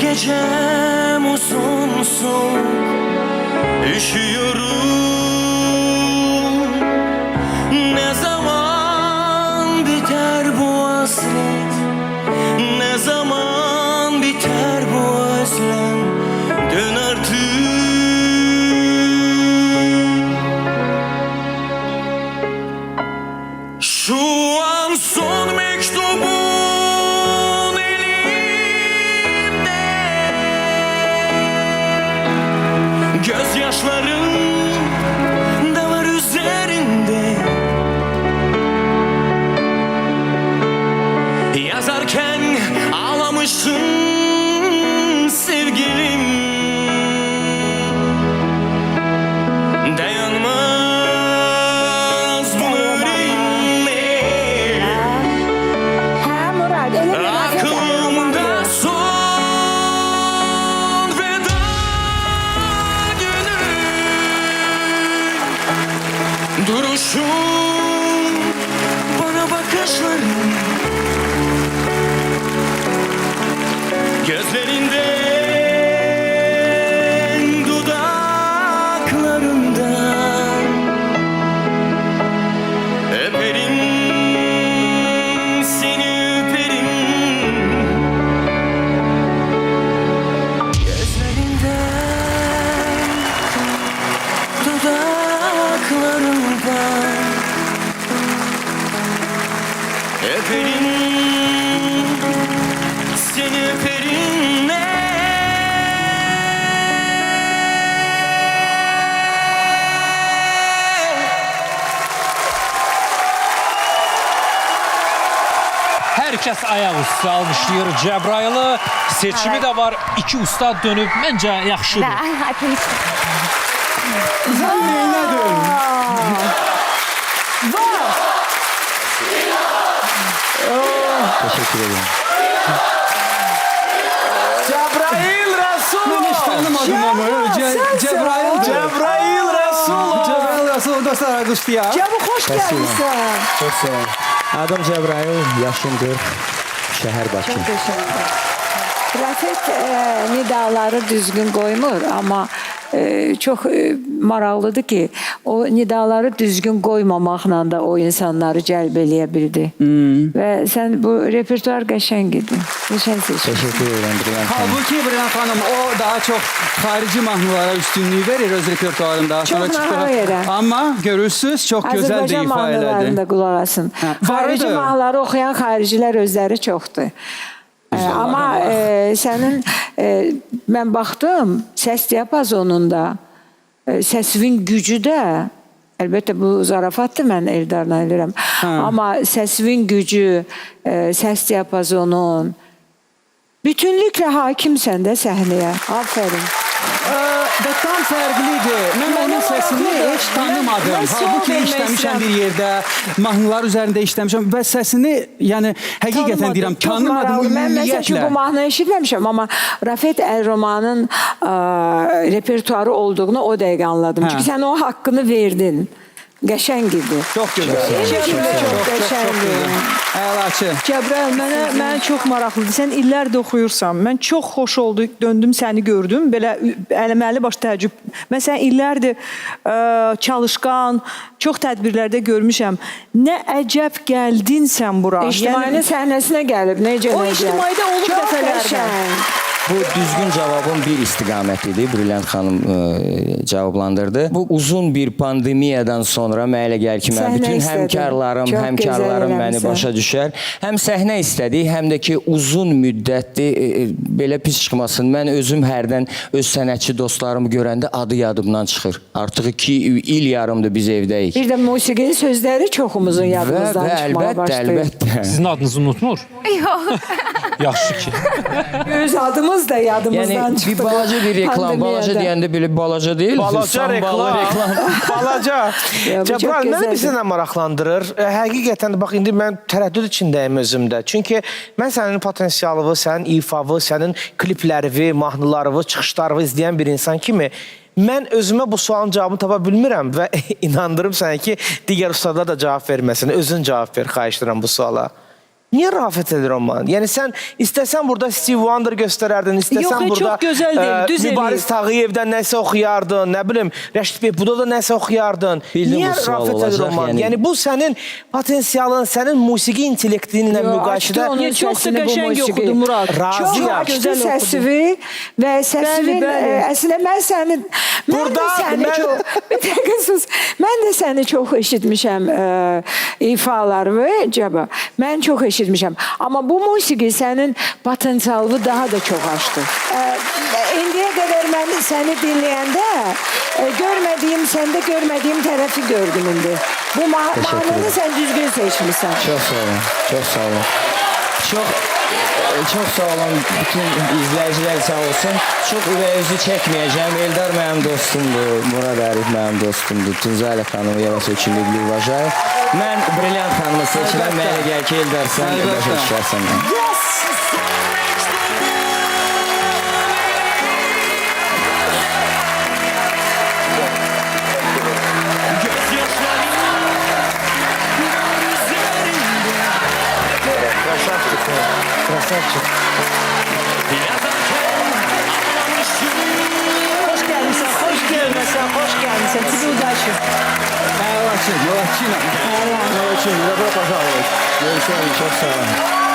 gecem uzunsun, üşüyorum. Ne zaman biter bu hasret, ne zaman biter bu özlem, dön artık. Şu an son mektubun elimde, gözyaşlarım da var üzerinde. Yazarken ağlamışsın sevgilim, dayanmaz bu yüreğimle. Aklımda son veda günü, duruşun, bana bakışların, gözlerinden, dudaklarından öperim, seni öperim. Gözlerinden, dudaklarından öperim, seni öperim. Herkes ayaküstü almışlıyor Cəbrayılı. Seçimi de var. İki ustad dönüp bence yaxşıdır. Sen neyine dön? Teşekkür ederim. Cebrail Resulullah. Ben hiç tanımadım onu. Cebrail. Cebrail Resulullah. Cebrail Resulullah dostlar alkışlayar. Cevap hoş geldin. Çok sağ ol. Adım Cəbrayıl, yaşım 40, şəhər Bakı. Çok teşekkür ederim. Rafet nidaları düzgün koymur ama çok maraqlıdır ki o nidaları düzgün koymamaqla da o insanları cəlb eləyə bildi. Ve sen bu repertuar qəşəng idi. Qəşəng seçdin. Teşekkür ederim Brilliant Hanım. Halbuki Brilliant Hanım o daha çok harici mahnılara üstünlüğü verir öz repertuarında. Çok nahar yerə. Ama görürsünüz çok güzel de Azərbaycan ifa mahnılarında elədi. qulaq asın. Ha, Xarici vardı. mahnıları oxuyan xaricilər özləri çoxdur. Ama sənin mən baxdım səs diapazonunda səsinin gücü də əlbəttə bu zarafatdır, mən Eldarla eləyirəm. Amma səsinin gücü, səs diapazonun bütünlüklə hakimsən də səhnəyə. Aferin. Ve tam fərqlidir. Mən onun səsini heç tanımadım. Halbuki işləmişəm bir yerdə, mahnılar üzərində işləmişəm və səsini, yəni həqiqətən deyirəm, tanımadım Mən məsələn ki, ümumiyyətlə. bu mahnını eşitməmişəm, amma Rafet Əlromanın repertuarı olduğunu o dəqiqə anladım. Çünki sən o haqqını verdin. Qəşəng idi. Çox gözəl. Çox qəşəngdir. Əlaçı. Cəbrayıl, mənə çox maraqlıdır. Sən illərdir oxuyursan. Mən çox xoş oldu. Döndüm, səni gördüm. Belə əməli baş təəccüb. Mən sən illərdir çalışqan, çox tədbirlərdə görmüşəm. Nə əcəb gəldin sən bura. İctimainin səhnəsinə gəlib. Necə O necə? ictimaidə olub Çox dəfələrlə. qəşəng. Bu düzgün cevabın bir istiqamətidir. Brilliant xanım cevaplandırdı. Bu uzun bir pandemiyadan sonra mənə elə gəlir ki, mən Səhnə bütün istədim. həmkarlarım Çox gözəl məni eləmisən. başa düşər. Həm səhnə istədik, həm də ki uzun müddətli belə pis çıxmasın. Mən özüm hərdən öz sənətçi dostlarımı görəndə adı yadımdan çıxır. Artıq 2 il yarımdır biz evdəyik. Bir də musiqinin sözləri çoxumuzun yadımızdan çıxmağa başlayır. Əlbəttə. Sizin adınızı unutmur? Yaxşı ki. Öz adımız da yadımızdan Yəni çıxdı. bir balaca bir reklam, balaca deyəndə belə balaca deyil. Balaca Sambalı reklam. Balaca. Ya, bu çox Cəbrayıl, məni gözəldir. bizə nə maraqlandırır? Həqiqətən də bax, indi mən tərəddüd içindəyim özümdə. Çünki mən sənin potensialını, sənin ifavı, sənin kliplərini, mahnılarını, çıxışlarını izləyən bir insan kimi mən özümə bu sualın cavabını tapa bilmirəm və inandırım sənə ki, digər ustalar da cavab verməsin. Özün cavab ver, xahiş edirəm bu suala. Niye Rafet El Roman? Yani sen istesen burada Steve Wonder göstererdin, istesen Yok, burada çok güzel değil, düz Mübariz eləyir. Tağıyev'den nəsə oxuyardın, ne bileyim Rəşid Behbuda da nəsə oxuyardın. Bildim Niye bu sual Rafet El olacaq, Roman? yəni. Yani bu senin potansiyalın, senin musiki intellektinle Yo, açdı müqayisədə onun Niyə çox da səsini bu qəşəng musiqi. oxudu Murad? Çox razıyam. açdı Gözəl oxudu. səsini və səsinin Bəli. əslində mən səni Burada mən- bir dəqiqə sus. Mən də səni çox eşitmişəm ifalarını Cəba. Mən çox eşitmişəm. Amma bu musiqi sənin potensialını daha da çox açdı. İndiyə qədər mən səni dinləyəndə görmədiyim, səndə görmədiyim tərəfi gördüm indi. Bu mahnını sən düzgün seçmişsən. Çox sağ olun. Çox sağ olun. Çox sağ olun bütün izləyicilər sağ olsun. Çox ürəyüzü çəkməyəcəm. Eldar mənim dostumdur, Murad Arif mənim dostumdur. Tunzalə xanımı я вас очень люблю, уважаю. Mən Brilliant xanımı seçirəm. Mənə elə gəlir ki, Eldar sən başa düşərsən. Krasavçık. Hoş gelmişsin, hoş gelmişsin, hoş gelmişsin. Тебе удачи. Молодчина. Молодчина. Добро пожаловать. Görüşürüz. Çox sağ olun.